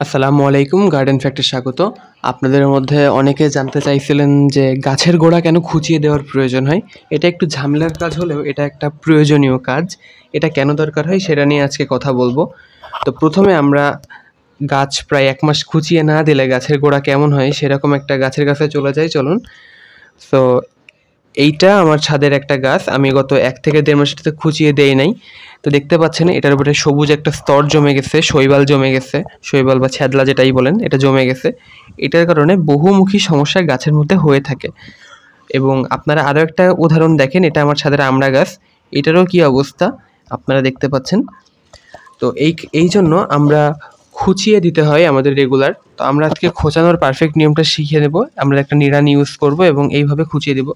আসসালামু আলাইকুম, গার্ডেন ফ্যাক্টে স্বাগত। আপনাদের মধ্যে অনেকে জানতে চাইছিলেন যে গাছের গোড়া কেন খুঁচিয়ে দেওয়ার প্রয়োজন হয়। এটা একটু ঝামেলার কাজ হলেও এটা একটা প্রয়োজনীয় কাজ। এটা কেন দরকার হয় সেটা নিয়ে আজকে কথা বলবো। তো প্রথমে আমরা গাছ প্রায় ১ মাস খুঁচিয়ে না দিলে গাছের গোড়া কেমন হয় সেরকম একটা গাছের কাছে চলে যাই, চলুন। তো এইটা আমার ছাদের একটা গাছ, আমি গত ১ থেকে ১.৫ মাস থেকে খুঁচিয়ে দেই নাই। তো দেখতে পাচ্ছেন এটার উপরে সবুজ একটা স্তর জমে গেছে, শৈবাল জমে গেছে, শৈবাল বা ছ্যাদলা যেটাই বলেন, এটা জমে গেছে। এটার কারণে বহুমুখী সমস্যা গাছের মধ্যে হয়ে থাকে। এবং আপনারা আরও একটা উদাহরণ দেখেন, এটা আমার ছাদের আমড়া গাছ, এটারও কী অবস্থা আপনারা দেখতে পাচ্ছেন। তো এই জন্য আমরা খুঁচিয়ে দিতে হয় আমাদের রেগুলার। তো আমরা আজকে খোঁচানোর পারফেক্ট নিয়মটা শিখে নেব। আমরা একটা নিড়ানি ইউজ করব এবং এইভাবে খুঁচিয়ে দেব।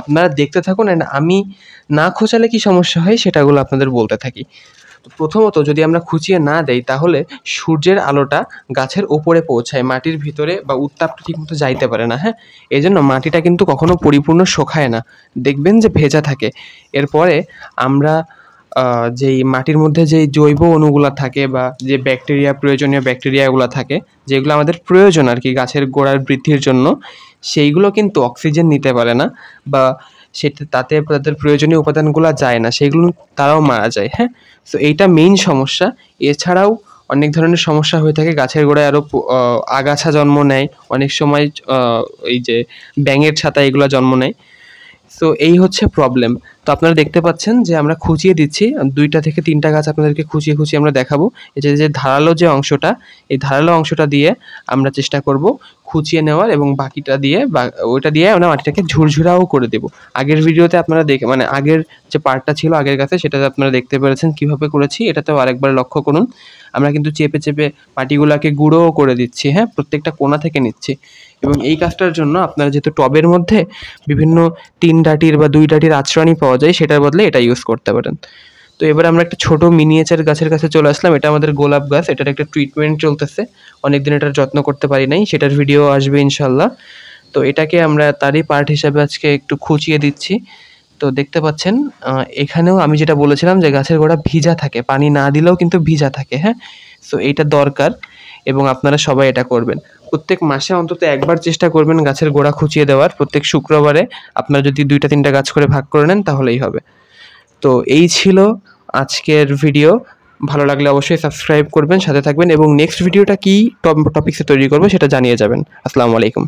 আপনারা দেখতে থাকুন, অ্যান্ড আমি না খোঁচালে কী সমস্যা হয় সেটাগুলো আপনাদের বলতে থাকি। তো প্রথমত যদি আমরা খুঁচিয়ে না দেই তাহলে সূর্যের আলোটা গাছের ওপরে পৌঁছায়, মাটির ভিতরে বা উত্তাপটা ঠিকমতো যাইতে পারে না। হ্যাঁ, এই জন্য মাটিটা কিন্তু কখনো পরিপূর্ণ শুকায় না, দেখবেন যে ভেজা থাকে। এরপরে আমরা যেই মাটির মধ্যে যেই জৈব অণুগুলা থাকে বা যে ব্যাকটেরিয়া, প্রয়োজনীয় ব্যাকটেরিয়াগুলো থাকে, যেগুলো আমাদের প্রয়োজন আর কি গাছের গোড়ার বৃদ্ধির জন্য, সেইগুলো কিন্তু অক্সিজেন নিতে পারে না বা তাতে তাদের প্রয়োজনীয় উপাদানগুলো যায় না, সেইগুলো তারাও মারা যায়। হ্যাঁ, তো এইটা মেইন সমস্যা। এছাড়াও অনেক ধরনের সমস্যা হয়ে থাকে, গাছের গোড়ায় আরও আগাছা জন্ম নেয়, অনেক সময় এই যে ব্যাঙের ছাতা এগুলো জন্ম নেয়। সো এই হচ্ছে প্রবলেম। তো আপনারা দেখতে পাচ্ছেন যে আমরা খুঁচিয়ে দিচ্ছি ২টা থেকে ৩টা গাছ আপনাদেরকে খুঁচিয়ে আমরা দেখাবো। এই যে ধারালো যে অংশটা, এই ধারালো অংশটা দিয়ে আমরা চেষ্টা করব খুঁচিয়ে নেওয়ার, এবং বাকিটা দিয়ে বা ওইটা দিয়ে আমরা মাটিটাকে ঝুরঝুরাও করে দেবো। আগের ভিডিওতে আপনারা মানে আগের যে পার্টটা ছিল আগের গাছে, সেটাতে আপনারা দেখতে পেরেছেন কীভাবে করেছি। এটাতেও আরেকবার লক্ষ্য করুন, আমরা কিন্তু চেপে চেপে মাটিগুলোকে গুঁড়োও করে দিচ্ছি। হ্যাঁ, প্রত্যেকটা কোণা থেকে নিচ্ছি। এবং এই কাজটার জন্য আপনারা যেহেতু টবের মধ্যে বিভিন্ন ৩ ডাঁটির বা ২ ডাঁটির আঁচড়ানি পাওয়া যায়, সেটার বদলে এটা ইউজ করতে পারেন। তো এবার আমরা একটা ছোট মিনিয়েচার গাছের কাছে চলে আসলাম। এটা আমাদের গোলাপ গাছ, এটার একটা ট্রিটমেন্ট চলতেছে। অনেকদিন এটার যত্ন করতে পারি নাই, সেটার ভিডিও আসবে ইনশাল্লাহ। তো এটাকে আমরা তারই পার্ট হিসাবে আজকে একটু খুঁচিয়ে দিচ্ছি। তো দেখতে পাচ্ছেন এখানেও আমি যেটা বলেছিলাম যে গাছের গোড়া ভিজা থাকে, পানি না দিলেও কিন্তু ভিজা থাকে। হ্যাঁ, সো এইটা দরকার এবং আপনারা সবাই এটা করবেন। প্রত্যেক মাসে অন্তত একবার চেষ্টা করবেন গাছের গোড়া খুঁচিয়ে দেওয়ার। প্রত্যেক শুক্রবারে আপনারা যদি ২টা ৩টা গাছ করে ভাগ করে নেন তাহলেই হবে। তো এই ছিল আজকের ভিডিও। ভালো লাগলে অবশ্যই সাবস্ক্রাইব করবেন, সাথে থাকবেন এবং নেক্সট ভিডিওটা কী টপিক্সে তৈরি করবো সেটা জানিয়ে যাবেন। আসসালামু আলাইকুম।